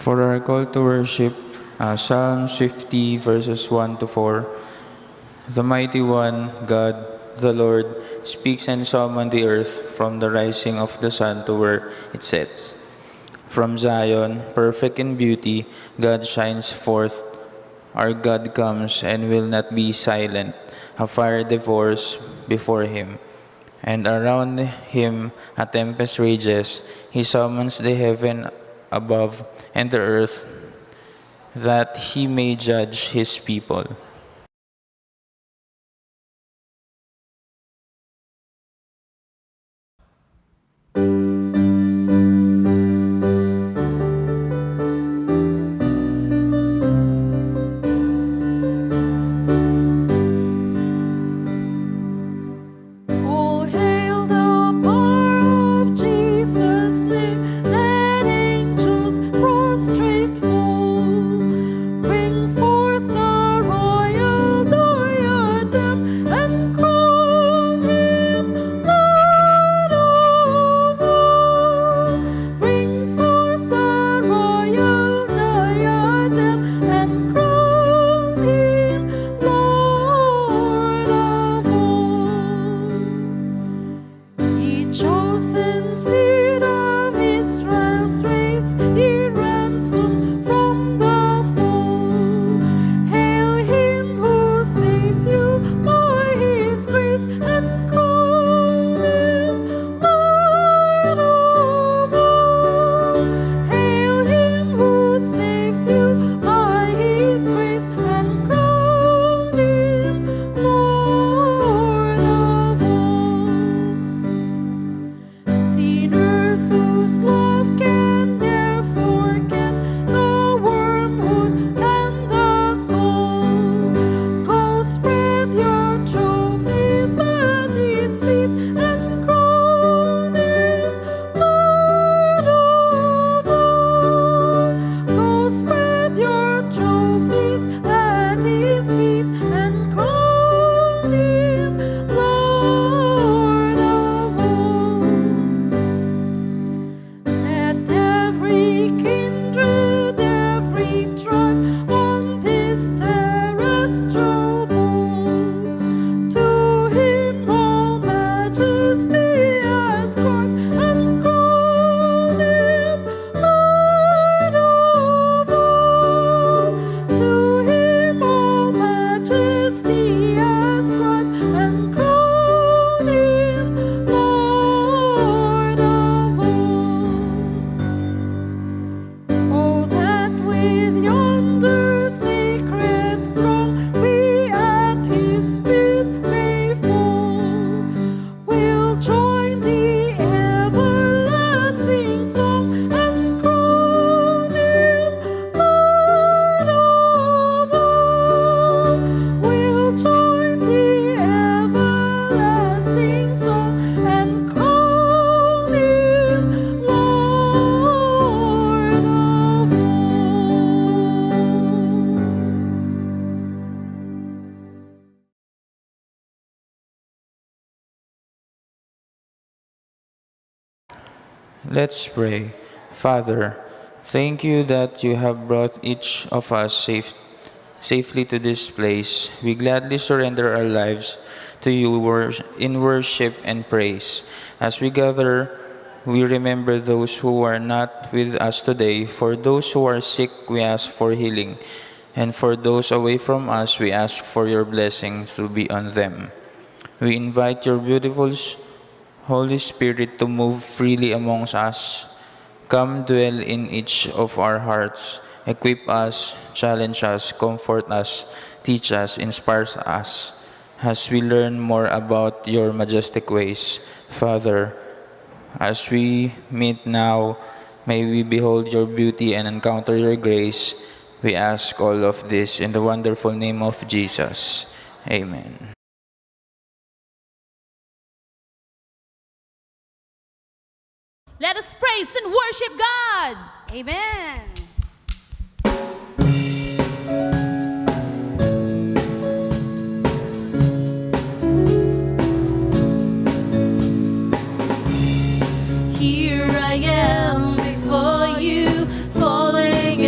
For our call to worship, Psalm 50 verses 1 to 4. The mighty one, God, the Lord, speaks and summons the earth from the rising of the sun to where it sets. From Zion, perfect in beauty, God shines forth. Our God comes and will not be silent. A fire devours before him, and around him a tempest rages. He summons the heaven above and the earth, that he may judge his people. All hail the power of Jesus' name, let angels prostrate fall. Bring forth the royal diadem and crown him Lord of all. Bring forth the royal diadem and crown him Lord of all. He chosen seed of Israel's race, he ransomed from the fall. Hail him who saves you by his grace, and crown him Lord of all. Hail him who saves you by his grace, and crown him Lord of all. Sinners whose love can ne'er forget the wormwood and the gall. Go spread your trophies at his feet and crown him Lord of all. Go spread your trophies at his feet and crown him Lord of all. Let every kindred, every tribe on this terrestrial ball to him all majesty ascribe and crown him Lord of all. To him all majesty ascribe and crown him Lord of all. Oh, that with yonder sacred throng we at his feet may fall. We'll join the everlasting song and crown him Lord of all. We'll join the everlasting song and crown him Lord of all. Let's pray. Father, thank you that you have brought each of us safely to this place. We gladly surrender our lives to you in worship and praise. As we gather, we remember those who are not with us today. For those who are sick, we ask for healing. And for those away from us, we ask for your blessings to be on them. We invite your beautiful Holy Spirit to move freely amongst us. Come dwell in each of our hearts. Equip us, challenge us, comfort us, teach us, inspire us as we learn more about your majestic ways. Father, as we meet now, may we behold your beauty and encounter your grace. We ask all of this in the wonderful name of Jesus. Amen. Let us praise and worship God. Amen. Here I am before you, falling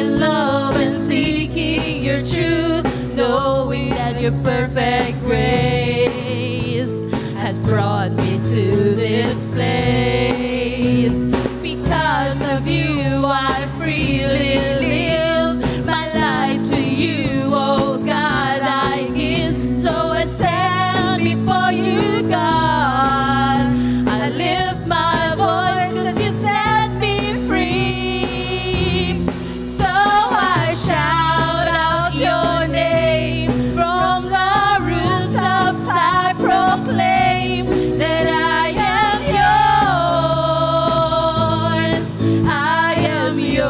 your perfect grace has brought me to this place. Because of you, I freely live my life to you, oh God, I give. So I stand before you, God. I lift my voice 'cause you set me free. So I shout out your name from the rooftops. I proclaim that I am yours. I am yours.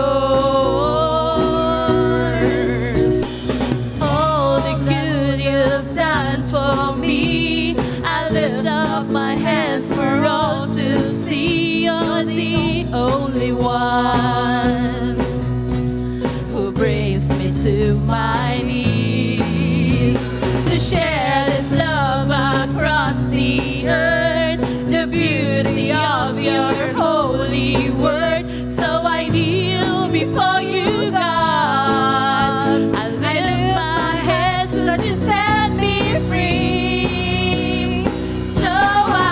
All the good you've done for me, I lift up my hands for all to see. You're the only one who brings me to my knees to share this love across the earth, the beauty of your holy word. So I kneel before you, God. I lift my hands, let you set me free. So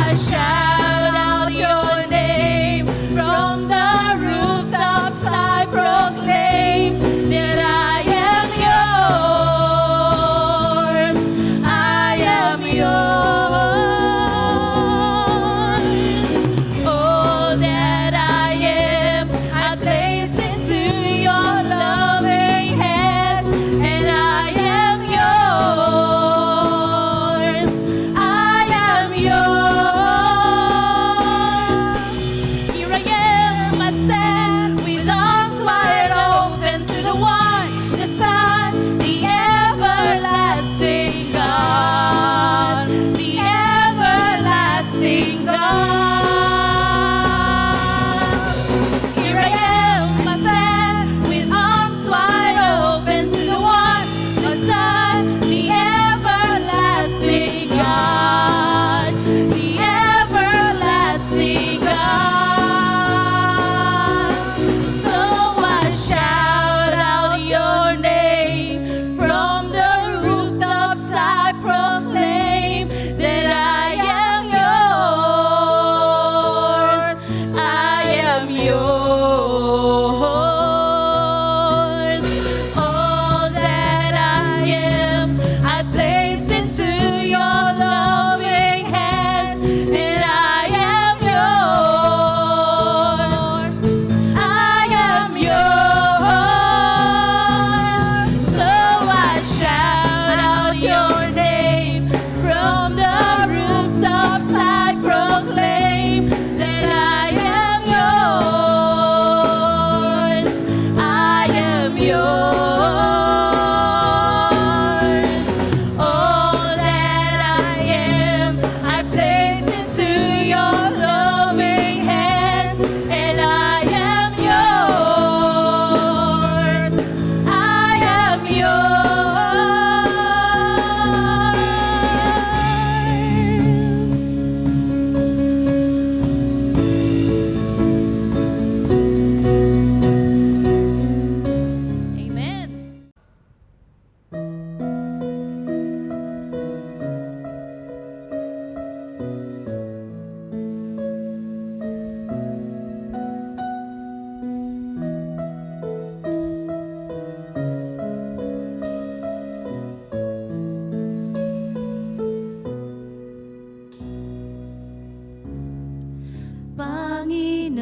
I shout out your name from the rooftops. I proclaim that I am yours. I am yours. All that I am, I place into your loving hands, and I am yours. I am yours. Here I am, I stand with arms wide open to the one, the Son, the everlasting God, the everlasting God. Here I am, I stand with arms wide open to the one, the Son, the everlasting God, the everlasting God. So I shout out your name from the rooftops. I proclaim that I am yours. I am yours. All that I am, I place into your loving hands, and I am yours. I am yours. So I shout out your name from the rooftops. I proclaim that I am yours. I am yours. All that I am, I place into your loving hands, and I am yours. I am yours. Amen.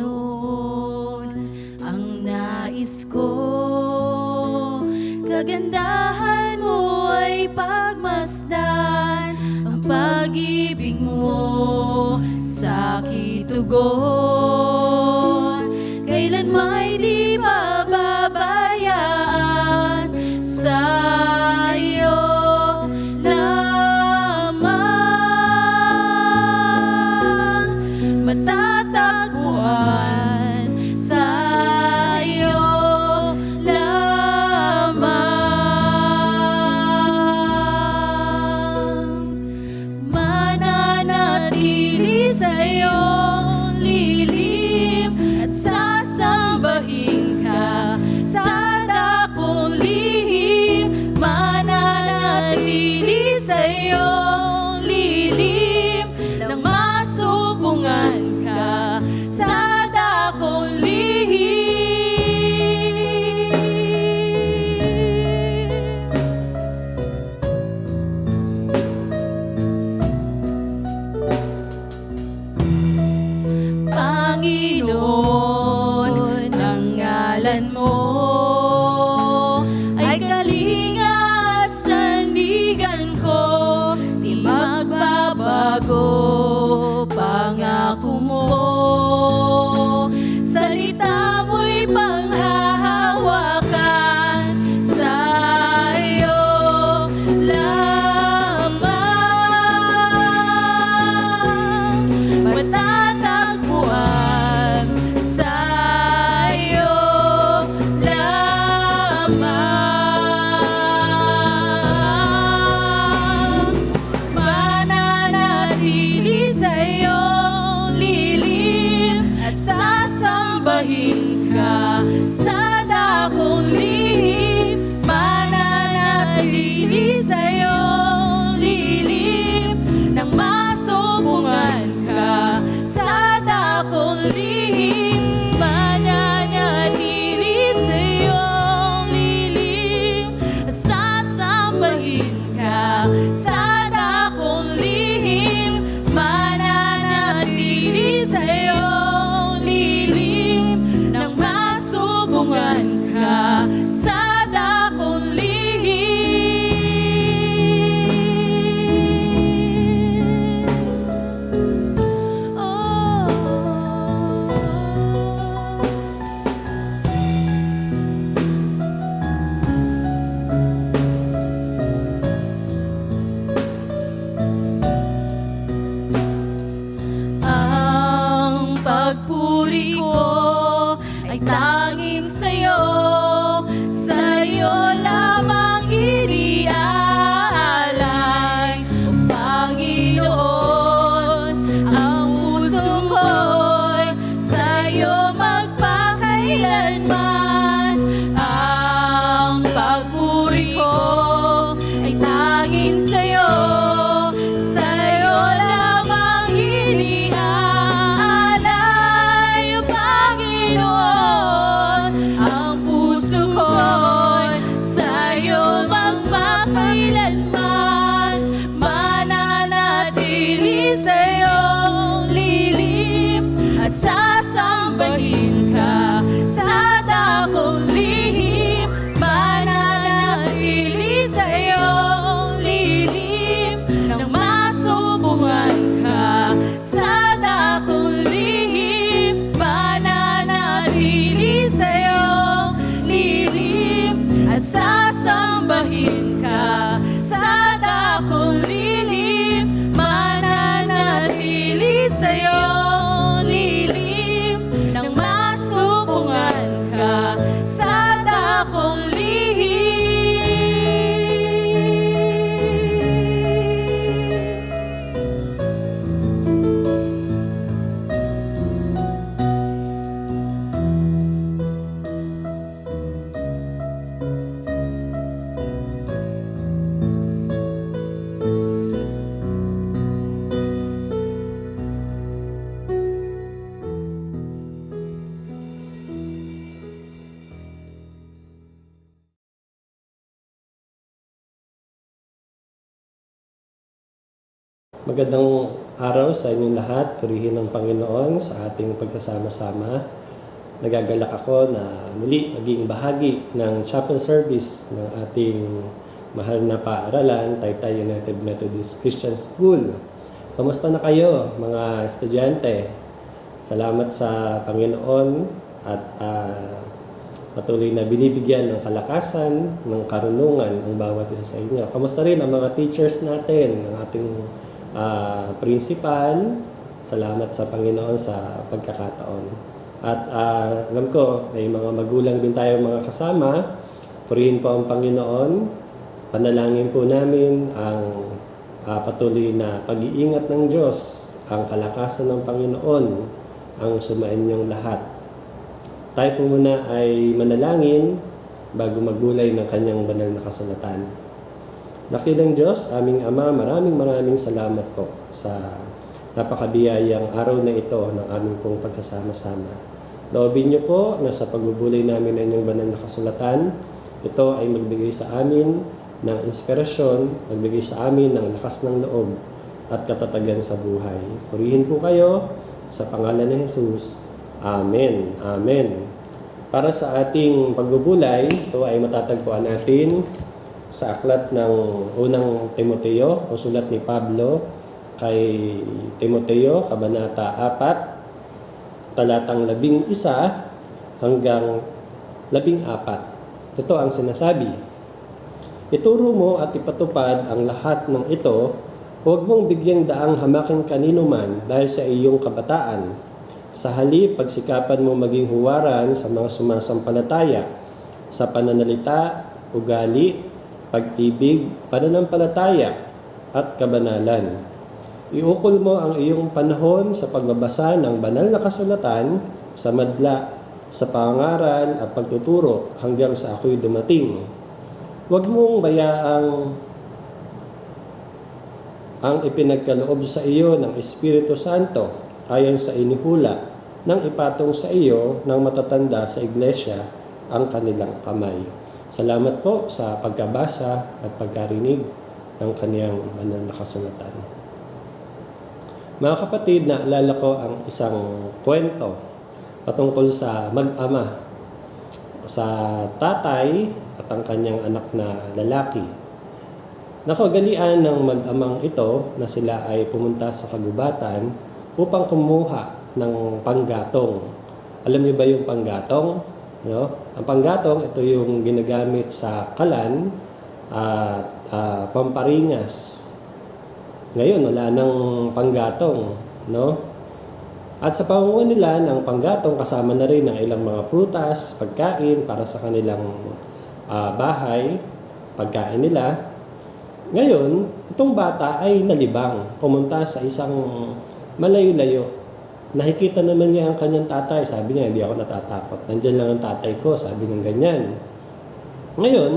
Panginoon, ang nais ko, kagandahan mo ay pagmasdan, ang pag-ibig mo sa aking tugon, kailan may di mababayaan sa iyo lamang, matatagpuan sa iyo lamang, mananatili sa iyong lilim. sa iyong lilim nang masubungan ka sa dakong lihim. Panginoon, ang ngalan mo ay kalinga at sandigan ko, di magbabago pangako mo. Salita mo'y panghahawakan, sa iyo lamang matatagpuan, sa iyo lamang mananatili sa iyong lilim at sasambahin ka sa dakong lihim. Mananatili sa iyong lilim nang masubungan ka sa dakong lihim. Mananatili sa iyong lilim at sasambahin ka sa dakong lihim. Mananatili sa iyong lilim nang masubungan ka sa dakong lihim. Oh. Ang pagpuri ko ay tanging sa'yo, sa'yo lamang iniaalay. O Panginoon, ang puso ko'y sa'yo magpakailanman. Ang pagpuri ko ay tanging sa'yo, sa'yo lamang iniaalay. O Panginoon, ang puso ko'y sa'yo magpakailanman. Mananatili sa iyong lilim at sasambahin ka sa dakong lihim. Mananatili sa iyong lilim nang masubungan ka sa dakong lihim. Mananatili sa iyong lilim at sasambahin ka sa dakong lihim. Mananatili sa iyong lilim nang masubungan ka sa dakong Magandang araw sa inyong lahat. Purihin ng Panginoon sa ating pagsasama-sama. Nagagalak ako na muli maging bahagi ng chapel service ng ating mahal na paaralan, Taytay United Methodist Christian School. Kamusta na kayo, mga estudyante? Salamat sa Panginoon at patuloy na binibigyan ng kalakasan, ng karunungan ang bawat isa sa inyo. Kamusta rin ang mga teachers natin, ang ating principal? Salamat sa Panginoon sa pagkakataon. At alam ko, may mga magulang din tayo mga kasama. Purihin po ang Panginoon. Panalangin po namin ang patuloy na pag-iingat ng Diyos, ang kalakasan ng Panginoon, ang sumain niyong lahat. Tayo po muna ay manalangin bago magulay ng kanyang banal na kasulatan. Dakilang Diyos, aming Ama, maraming salamat po sa napakabiyayang araw na ito ng aming pong pagsasama-sama. Loobin niyo po na sa pagbubulay namin ng inyong banal na kasulatan, ito ay magbigay sa amin ng inspirasyon, magbigay sa amin ng lakas ng loob at katatagan sa buhay. Purihin po kayo sa pangalan ni Jesus. Amen. Amen. Para sa ating pagbubulay, ito ay matatagpuan natin sa aklat ng unang Timoteo o sulat ni Pablo kay Timoteo, Kabanata 4, talatang 11 hanggang 14. Ito ang sinasabi. Ituro mo at ipatupad ang lahat ng ito, huwag mong bigyang daang hamakin kanino man dahil sa iyong kabataan. Sa halip, pagsikapan mo maging huwaran sa mga sumasampalataya, sa pananalita, ugali, pag-ibig, pananampalataya, at kabanalan. Iukol mo ang iyong panahon sa pagbabasa ng banal na kasulatan, sa madla, sa pangaral at pagtuturo hanggang sa ako'y dumating. Huwag mong bayaang ang ipinagkaloob sa iyo ng Espiritu Santo ayon sa inihula nang ipatong sa iyo ng matatanda sa iglesia ang kanilang kamay. Salamat po sa pagkabasa at pagkarinig ng kaniyang banal na kasulatan. Mga kapatid, naalala ko ang isang kwento patungkol sa mag-ama, sa tatay at ang kanyang anak na lalaki. Nakagalian ng mag-amang ito na sila ay pumunta sa kagubatan upang kumuha ng panggatong. Alam niyo ba yung panggatong? No? Ang panggatong, ito yung ginagamit sa kalan at pamparingas. Ngayon, wala nang panggatong. No? At sa pangunguha nila ng panggatong, kasama na rin ng ilang mga prutas, pagkain para sa kanilang bahay, pagkain nila. Ngayon, itong bata ay nalibang, pumunta sa isang malayo-layo. Nakikita naman niya ang kanyang tatay. Sabi niya, hindi ako natatakot. Nandiyan lang ang tatay ko. Sabi niya ganyan. Ngayon,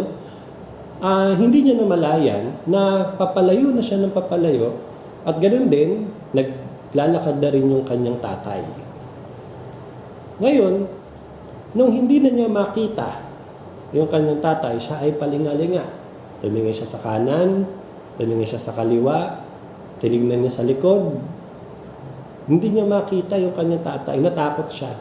hindi niya namalayan na papalayo na siya ng papalayo at ganoon din, naglalakad na rin yung kanyang tatay. Ngayon, nung hindi na niya makita yung kanyang tatay, siya ay palingalinga. Tumingin siya sa kanan, tumingin siya sa kaliwa, tinignan niya sa likod. Hindi niya makita yung kanyang tatay. Natakot siya.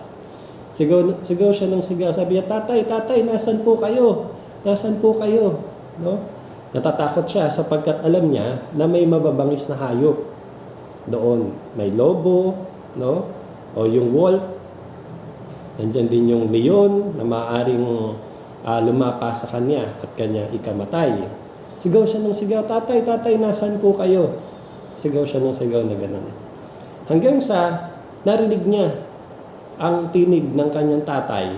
Sigaw siya ng sigaw. Sabi niya, tatay, nasan po kayo? Nasan po kayo? No? Natatakot siya sapagkat alam niya na may mababangis na hayop doon. May lobo, no? O yung wolf. Nandiyan din yung leon na maaaring lumapa sa kanya at kanya ikamatay. Sigaw siya ng sigaw, tatay, nasan po kayo? Sigaw siya ng sigaw na gano'n. Hanggang sa narinig niya ang tinig ng kanyang tatay.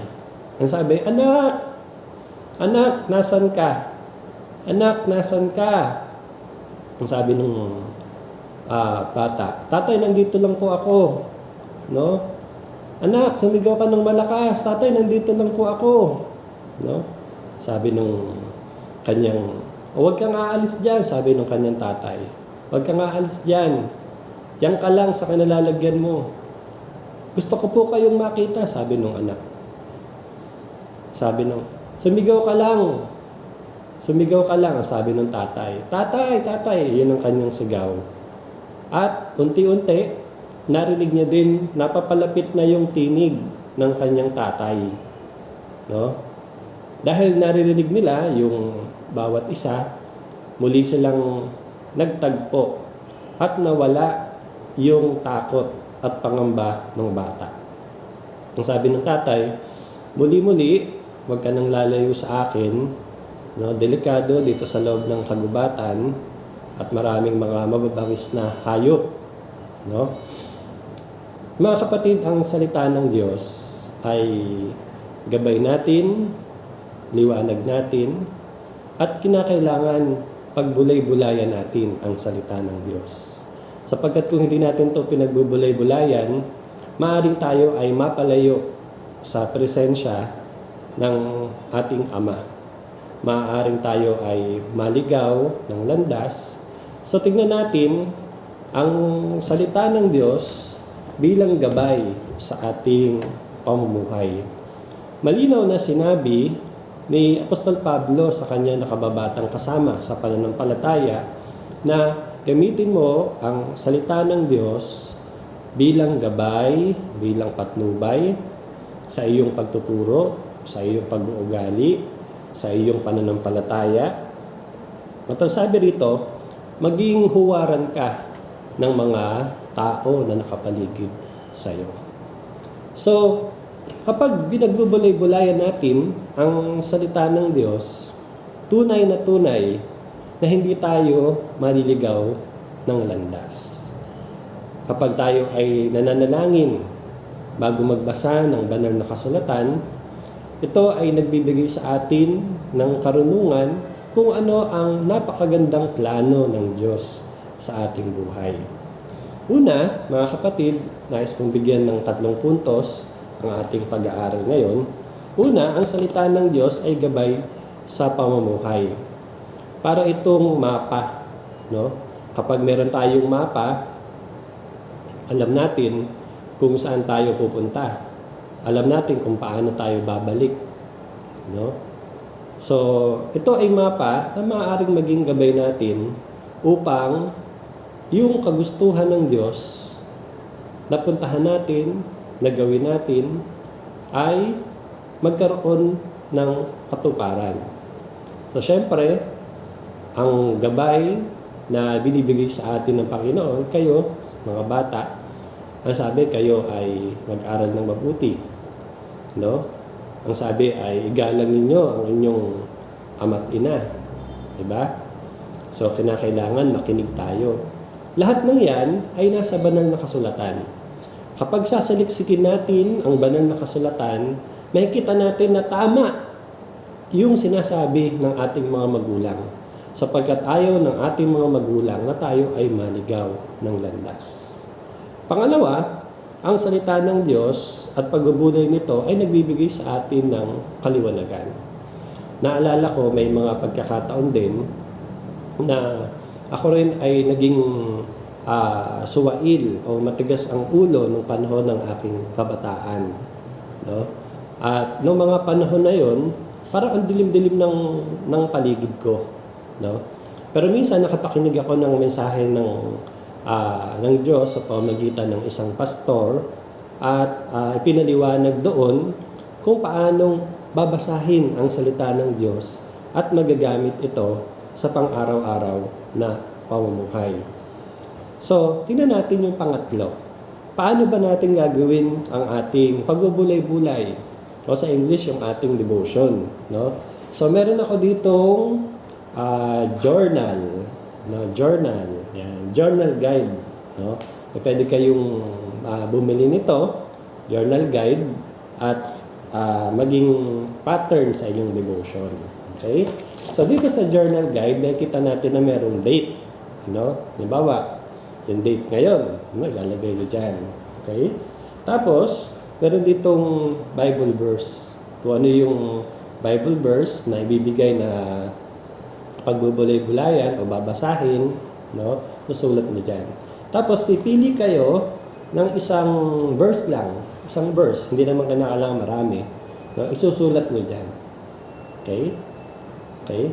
Ang sabi, anak, nasan ka? Anak, nasan ka? Ang sabi ng bata, tatay, nandito lang po ako. No? Anak, sumigaw ka ng malakas. Tatay, nandito lang po ako. No? Sabi ng kanyang, huwag kang aalis dyan, sabi ng kanyang tatay. Huwag kang aalis dyan. Yan ka lang sa kanalalagyan mo. Gusto ko po kayong makita, sabi ng anak. Sabi ng, sumigaw ka lang. Sumigaw ka lang, sabi ng tatay. Tatay, yun ang kanyang sigaw. At unti-unti, narinig niya din, napapalapit na yung tinig ng kanyang tatay. No? Dahil naririnig nila yung bawat isa, muli silang nagtagpo at nawala yung takot at pangamba ng bata. Ang sabi ng tatay, muli-muli, huwag ka nang lalayo sa akin. No? Delikado dito sa loob ng kagubatan at maraming mga mababangis na hayop. No? Mga kapatid, ang salita ng Diyos ay gabay natin, liwanag natin, at kinakailangan pagbulay-bulayan natin ang salita ng Diyos. Sapagkat kung hindi natin ito pinagbubulay-bulayan, maaaring tayo ay mapalayo sa presensya ng ating Ama. maaaring tayo ay maligaw ng landas. So tingnan natin ang salita ng Diyos bilang gabay sa ating pamumuhay. Malinaw na sinabi ni Apostol Pablo sa kanyang nakababatang kasama sa pananampalataya na gamitin mo ang salita ng Diyos bilang gabay, bilang patnubay sa iyong pagtuturo, sa iyong pag-uugali, sa iyong pananampalataya. At ang sabi rito, maging huwaran ka ng mga tao na nakapaligid sa iyo. So, kapag binagbubulay-bulayan natin ang salita ng Diyos, tunay na hindi tayo maliligaw ng landas. Kapag tayo ay nananalangin bago magbasa ng banal na kasulatan, ito ay nagbibigay sa atin ng karunungan kung ano ang napakagandang plano ng Diyos sa ating buhay. Una, mga kapatid, nais kong bigyan ng 3 puntos ang ating pag-aaral ngayon. Una, ang salita ng Diyos ay gabay sa pamumuhay. Para itong mapa, no? Kapag meron tayong mapa, alam natin kung saan tayo pupunta. Alam natin kung paano tayo babalik, no? So, ito ay mapa na maaaring maging gabay natin upang yung kagustuhan ng Diyos na puntahan natin, na gawin natin, ay magkaroon ng katuparan. So, syempre, ang gabay na binibigay sa atin ng Panginoon, kayo, mga bata, ang sabi, kayo ay mag-aral ng mabuti. No? Ang sabi ay, igalang ninyo ang inyong ama't ina. Diba? So, kinakailangan makinig tayo. Lahat ng yan ay nasa banal na kasulatan. Kapag sasaliksikin natin ang banal na kasulatan, makikita natin na tama yung sinasabi ng ating mga magulang. Sapagkat ayaw ng ating mga magulang na tayo ay maligaw ng landas. Pangalawa, ang salita ng Diyos at pagbubulay nito ay nagbibigay sa atin ng kaliwanagan. Naalala ko, may mga pagkakataon din na ako rin ay naging suwail o matigas ang ulo nung panahon ng aking kabataan. No? At noong mga panahon na yon, parang ang dilim-dilim ng paligid ko. No? Pero minsan nakapakinig ako ng mensahe ng Diyos sa pamamagitan ng isang pastor at ipinaliwanag doon kung paanong babasahin ang salita ng Diyos at magagamit ito sa pang-araw-araw na pamumuhay. So, tingnan natin yung pangatlo. Paano ba natin gagawin ang ating pagbubulay-bulay? O sa English, yung ating devotion. No? So, meron ako ditong journal. No? Journal. Yan. Journal guide. No? Pwede kayong bumili nito, journal guide, at maging pattern sa inyong devotion. Okay? So, dito sa journal guide, nakikita natin na merong date. No? Halimbawa, yung date ngayon, ilalagay nyo dyan. Okay? Tapos, meron ditong Bible verse. Kung ano yung Bible verse na ibibigay na pagbubulay-bulayan o babasahin, no? Susulat nyo dyan. Tapos, pipili kayo ng isang verse lang. Isang verse. Hindi naman kailangan marami. No? Isusulat nyo dyan. Okay? Okay?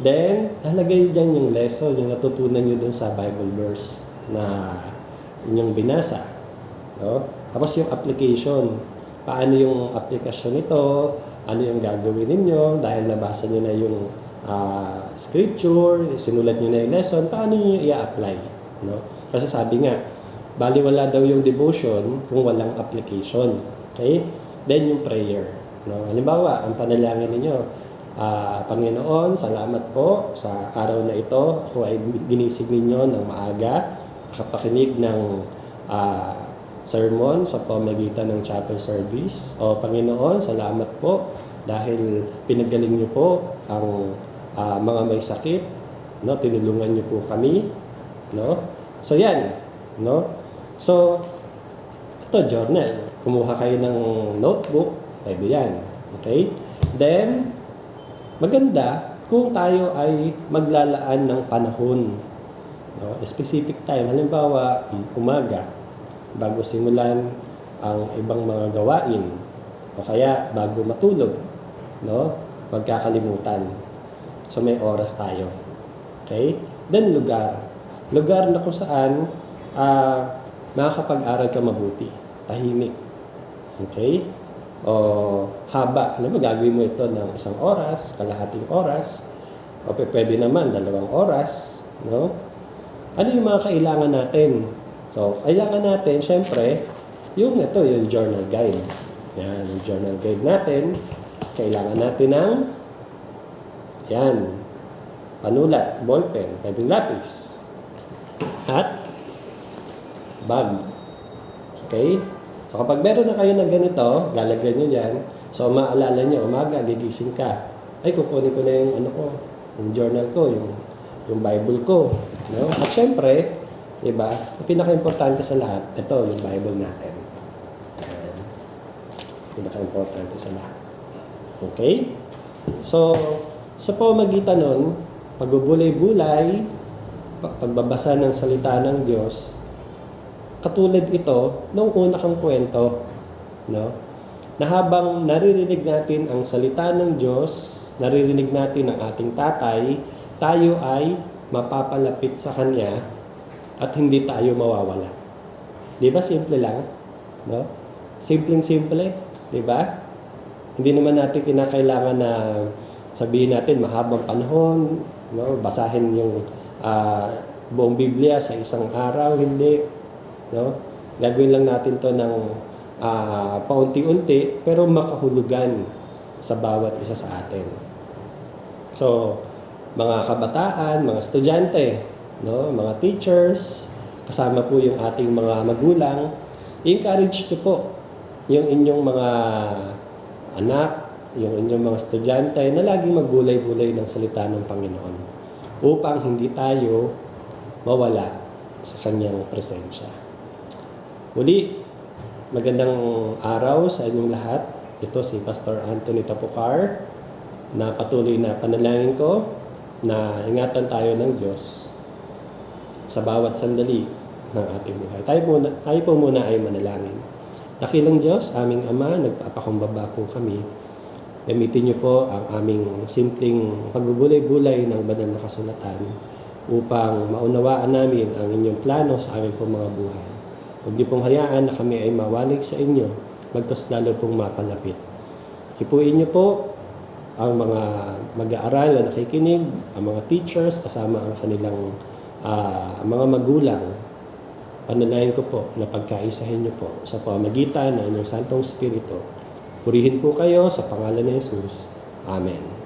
Then, lalagay nyo dyan yung lesson, yung natutunan nyo dun sa Bible verse na inyong binasa. No? Tapos yung application. Paano yung application nito? Ano yung gagawin ninyo? Dahil nabasa nyo na yung scripture, sinulat nyo na yung lesson, paano nyo i-apply? No? Kasi sabi nga, baliwala daw yung devotion kung walang application. Okay? Then yung prayer. No? Halimbawa, ang panalangin ninyo, Panginoon, salamat po sa araw na ito. Ako ay ginising ninyo ng maaga, nakapakinig ng sermon sa pamamagitan ng chapel service. O Panginoon, salamat po dahil pinagaling niyo po ang mga may sakit, no? Tinulungan niyo po kami, no? So yan, no? So ito journal. Kumuha kayo ng notebook, pwede yan. Okay? Then maganda kung tayo ay maglalaan ng panahon. No? Specific time, halimbawa, umaga, bago simulan ang ibang mga gawain, o kaya bago matulog, no? Magkakalimutan. So may oras tayo. Okay? Then lugar. Lugar na kung saan makakapag-aral ka mabuti. Tahimik. Okay? O haba. Alam mo, gagawin mo ito ng 1 oras, kalahating oras, o pwede naman 2 oras. No? Ano yung mga kailangan natin? So, kailangan natin, syempre, yung journal guide. Yan, yung journal guide natin. Kailangan natin ng panulat, ballpen, pwedeng lapis. At bag. Okay? So, kapag meron na kayo na ganito, lalagyan nyo yan. So, maalala nyo, umaga, gigising ka. Ay, kukunin ko na yung journal ko, yung Bible ko. No? At syempre, diba, ang pinaka-importante sa lahat, ito, yung Bible natin. Ayan. Pinaka-importante sa lahat. Okay? So, sa pamamagitan nun, pagbubulay-bulay, pagbabasa ng salita ng Diyos, katulad ito, nung una kang kwento, no? Na habang naririnig natin ang salita ng Diyos, naririnig natin ang ating tatay, tayo ay mapapalapit sa Kanya at hindi tayo mawawala. Di ba? Simple lang. No? Simpleng-simple. Di ba? Hindi naman natin kinakailangan na sabihin natin mahabang panahon, no? Basahin yung buong Biblia sa isang araw. Hindi. No? Gagawin lang natin to ng paunti-unti pero makahulugan sa bawat isa sa atin. So, mga kabataan, mga estudyante, no, mga teachers, kasama po yung ating mga magulang, encourage nyo po yung inyong mga anak, yung inyong mga estudyante na laging magbulay-bulay ng salita ng Panginoon upang hindi tayo mawala sa Kanyang presensya. Muli, magandang araw sa inyong lahat. Ito si Pastor Anthony Tapucar na patuloy na panalangin ko na ingatan tayo ng Diyos sa bawat sandali ng ating buhay. Tayo po muna ay manalangin. Dakilang Diyos, aming Ama, nagpapakumbaba po kami. Gamitin niyo po ang aming simpleng pagbubulay-bulay ng banal na kasulatan upang maunawaan namin ang inyong plano sa aming pong mga buhay. Huwag niyo pong hayaan na kami ay mawalig sa inyo, magkas lalo pong mapalapit. Hipuin niyo po ang mga mag-aaral na nakikinig, ang mga teachers, kasama ang kanilang mga magulang. Panalangin ko po na pagkaisahin niyo po sa pamamagitan ng inyong Santong Espiritu. Purihin po kayo sa pangalan ni Jesus. Amen.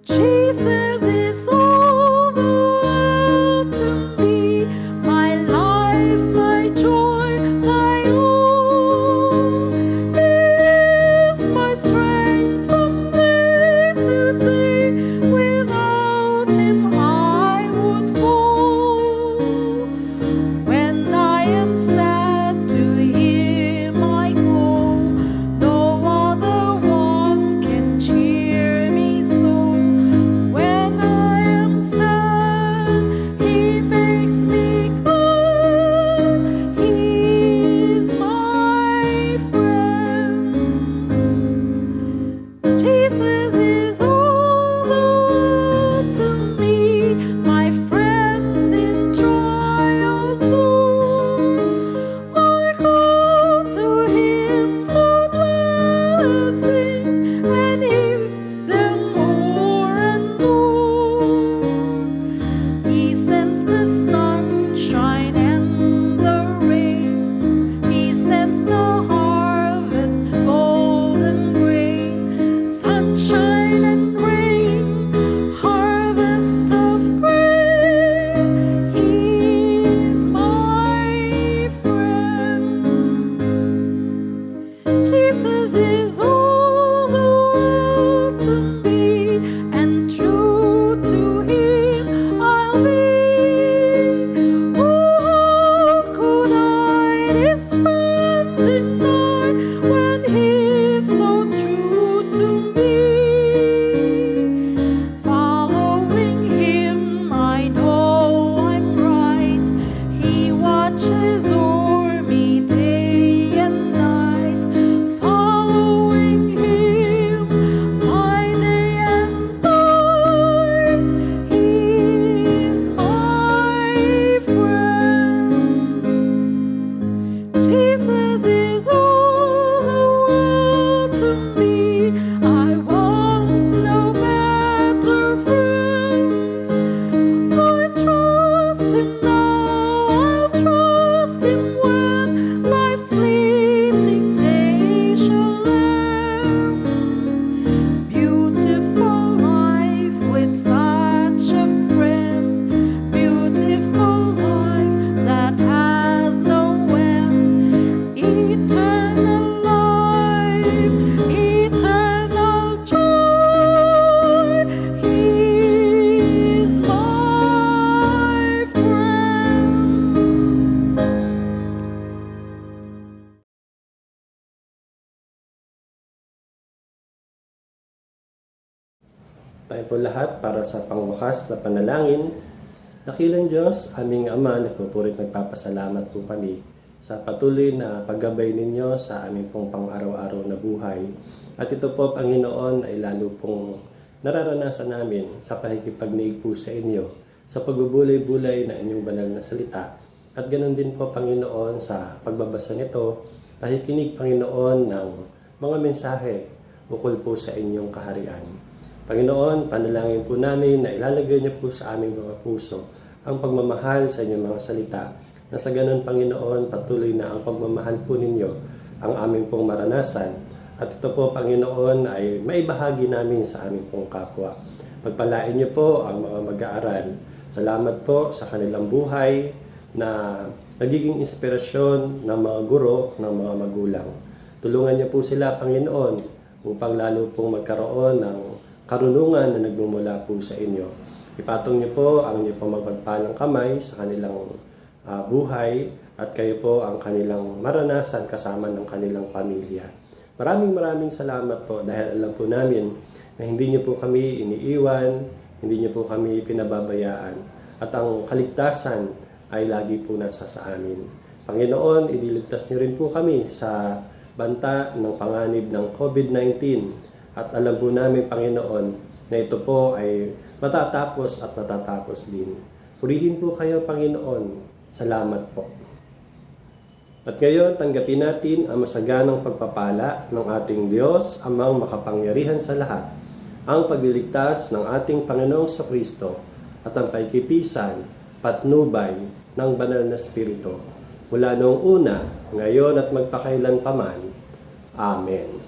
Jesus is all the world to me, my life, my joy, my all. tayo po lahat para sa pangwakas na panalangin. Dakilang Diyos, aming Ama, nagpupurit nagpapasalamat po kami sa patuloy na paggabay ninyo sa aming pong pang-araw-araw na buhay. At ito po, Panginoon, ay lalo pong nararanasan namin sa pakikipagniig po sa inyo, sa pagbubulay-bulay na inyong banal na salita. At ganoon din po, Panginoon, sa pagbabasa nito, pakikinig, Panginoon, ng mga mensahe ukol po sa inyong kaharian. Panginoon, panalangin po namin na ilalagay niyo po sa aming mga puso ang pagmamahal sa inyong mga salita, na sa ganun, Panginoon, patuloy na ang pagmamahal po ninyo ang aming pong maranasan. At ito po, Panginoon, ay maibahagi namin sa aming pong kapwa. Pagpalain niyo po ang mga mag-aaral. Salamat po sa kanilang buhay na nagiging inspirasyon ng mga guro, ng mga magulang. Tulungan niyo po sila, Panginoon, upang lalo pong magkaroon ng karunungan na nagmumula po sa inyo. Ipatong niyo po ang inyo pong magpagpalang kamay sa kanilang buhay at kayo po ang kanilang maranasan kasama ng kanilang pamilya. Maraming salamat po dahil alam po namin na hindi niyo po kami iniiwan, hindi niyo po kami pinababayaan at ang kaligtasan ay lagi po nasa sa amin. Panginoon, iniligtas niyo rin po kami sa banta ng panganib ng COVID-19 at alam po namin, Panginoon, na ito po ay matatapos at matatapos din. Purihin po kayo, Panginoon. Salamat po. At ngayon, tanggapin natin ang masaganang pagpapala ng ating Diyos, Amang makapangyarihan sa lahat, ang pagliligtas ng ating Panginoong Kristo at ang pagkikipisan, patnubay ng banal na Espiritu, mula noong una, ngayon at magpakailan paman. Amen.